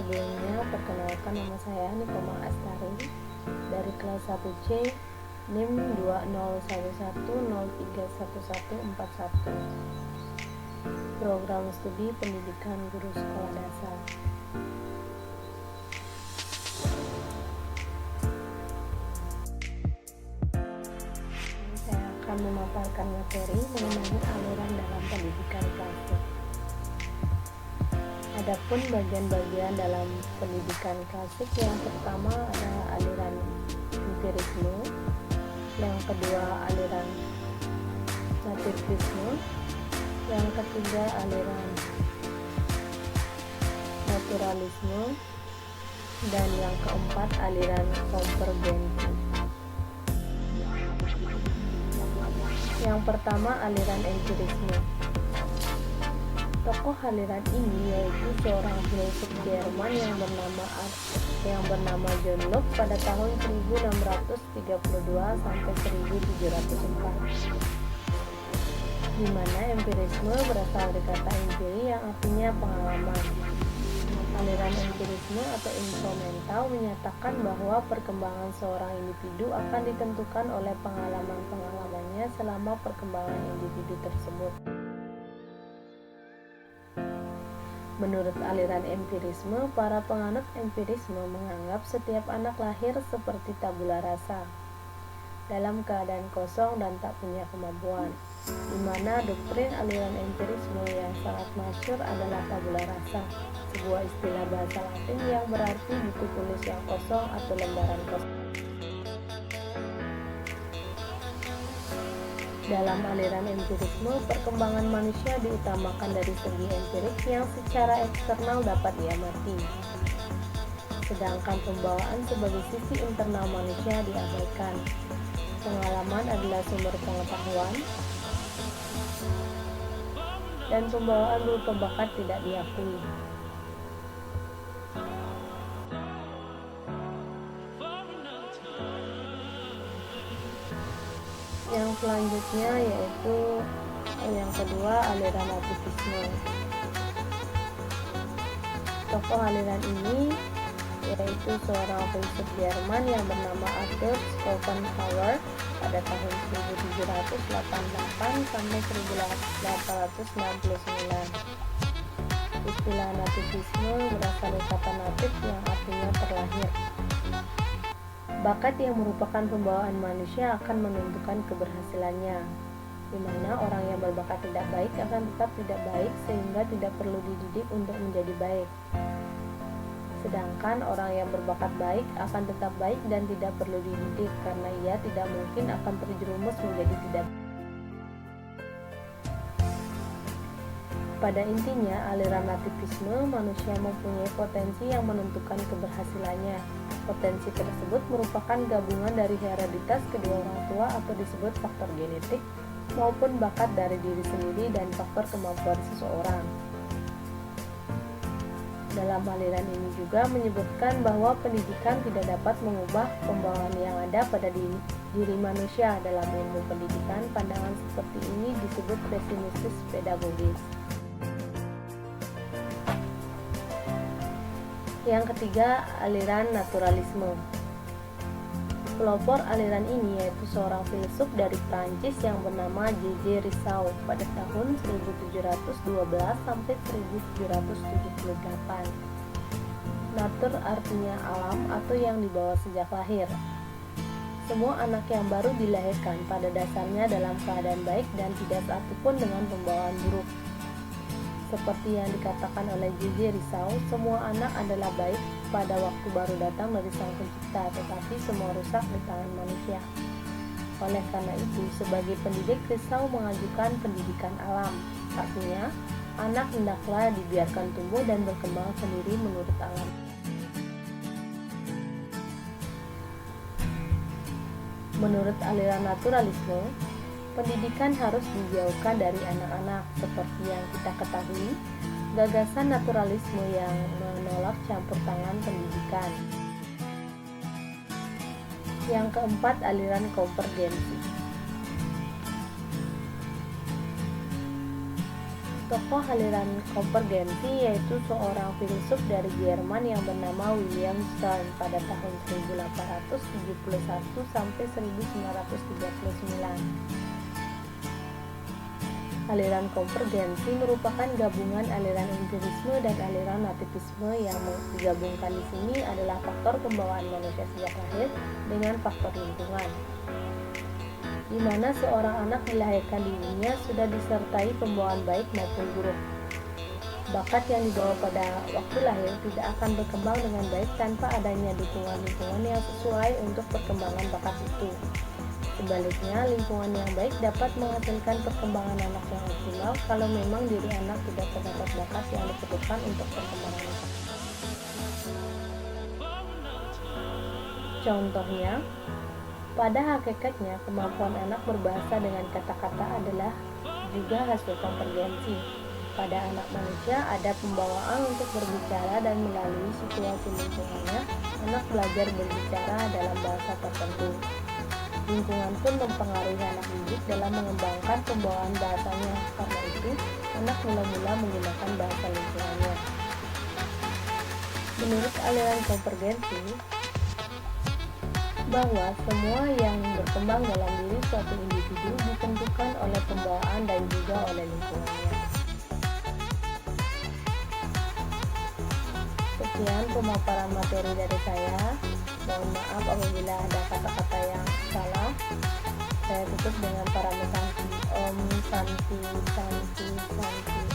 Sebelumnya, perkenalkan nama saya Nikoma Astari dari kelas 1C NIM 2011031141. Program Studi Pendidikan Guru Sekolah Dasar. Saya akan memaparkan materi mengenai aliran dalam pendidikan klasik. Adapun bagian-bagian dalam pendidikan klasik, yang pertama ada aliran empirisme, yang kedua aliran nativisme, yang ketiga aliran naturalisme, dan yang keempat aliran konvergensi. Yang pertama aliran empirisme. Tokoh aliran ini yaitu seorang filsuf Jerman yang bernama John Locke pada tahun 1632 sampai 1704. Di mana empirisme berasal dari kata empiri yang artinya pengalaman. Aliran empirisme atau info mental menyatakan bahwa perkembangan seorang individu akan ditentukan oleh pengalaman-pengalamannya selama perkembangan individu tersebut. Menurut aliran empirisme, para penganut empirisme menganggap setiap anak lahir seperti tabula rasa, dalam keadaan kosong dan tak punya kemampuan, di mana doktrin aliran empirisme yang sangat masyhur adalah tabula rasa, sebuah istilah bahasa Latin yang berarti buku tulis yang kosong atau lembaran kosong. Dalam aliran empirisme, perkembangan manusia diutamakan dari segi empirik yang secara eksternal dapat diamati, sedangkan pembawaan sebagai sisi internal manusia diabaikan. Pengalaman adalah sumber pengetahuan, dan pembawaan berupa bakat tidak diakui. Yang selanjutnya yaitu yang kedua aliran nativisme. Tokoh aliran ini yaitu seorang filsuf Jerman yang bernama Arthur Schopenhauer pada tahun 1788 sampai 1869. Istilah nativisme berasal dari kata natif yang artinya terlahir. Bakat yang merupakan pembawaan manusia akan menentukan keberhasilannya, di mana orang yang berbakat tidak baik akan tetap tidak baik sehingga tidak perlu dididik untuk menjadi baik. Sedangkan orang yang berbakat baik akan tetap baik dan tidak perlu dididik karena ia tidak mungkin akan terjerumus menjadi tidak baik. Pada intinya, aliran nativisme, manusia mempunyai potensi yang menentukan keberhasilannya. Potensi tersebut merupakan gabungan dari hereditas kedua orang tua atau disebut faktor genetik, maupun bakat dari diri sendiri dan faktor kemampuan seseorang. Dalam aliran ini juga menyebutkan bahwa pendidikan tidak dapat mengubah pembawaan yang ada pada diri manusia. Dalam ilmu pendidikan, pandangan seperti ini disebut pesimistis pedagogis. Yang ketiga, aliran naturalisme. Pelopor aliran ini yaitu seorang filsuf dari Prancis yang bernama J.J. Rousseau pada tahun 1712 sampai 1778. Natur artinya alam atau yang dibawa sejak lahir. Semua anak yang baru dilahirkan pada dasarnya dalam keadaan baik dan tidak satupun dengan pembawaan buruk. Seperti yang dikatakan oleh J.J. Rousseau, semua anak adalah baik pada waktu baru datang dari Sang Pencipta, tetapi semua rusak di tangan manusia. Oleh karena itu, sebagai pendidik, Rousseau mengajukan pendidikan alam. Artinya, anak hendaklah dibiarkan tumbuh dan berkembang sendiri menurut alam. Menurut aliran naturalisme, pendidikan harus dijauhkan dari anak-anak. Seperti yang kita ketahui, gagasan naturalisme yang menolak campur tangan pendidikan. Yang keempat, aliran konvergensi. Tokoh aliran konvergensi yaitu seorang filsuf dari Jerman yang bernama William Stern pada tahun 1871 sampai 1939. Aliran konvergensi merupakan gabungan aliran empirisme dan aliran nativisme. Yang digabungkan di sini adalah faktor pembawaan manusia sejak lahir dengan faktor lingkungan, di mana seorang anak dilahirkan di dunia sudah disertai pembawaan baik maupun buruk. Bakat yang dibawa pada waktu lahir tidak akan berkembang dengan baik tanpa adanya dukungan-lingkungan yang sesuai untuk perkembangan bakat itu. Sebaliknya, lingkungan yang baik dapat menghasilkan perkembangan anak yang optimal kalau memang diri anak tidak terdapat bakat yang diperlukan untuk perkembangan anak. Contohnya, pada hakikatnya kemampuan anak berbahasa dengan kata-kata adalah juga hasil konvergensi. Pada anak manusia ada pembawaan untuk berbicara dan melalui situasi lingkungannya, anak belajar berbicara dalam bahasa tertentu. Lingkungan pun mempengaruhi anak didik dalam mengembangkan pembawaan bahasanya. Karena itu, anak mula-mula menggunakan bahasa lingkungannya. Menurut aliran konvergensi, bahwa semua yang berkembang dalam diri suatu individu ditentukan oleh pembawaan dan juga oleh lingkungannya. Sekian pemaparan materi dari saya. Mohon maaf apabila ada kata-kata yang salah. Saya tutup dengan para Santi Om Santi Santi Santi.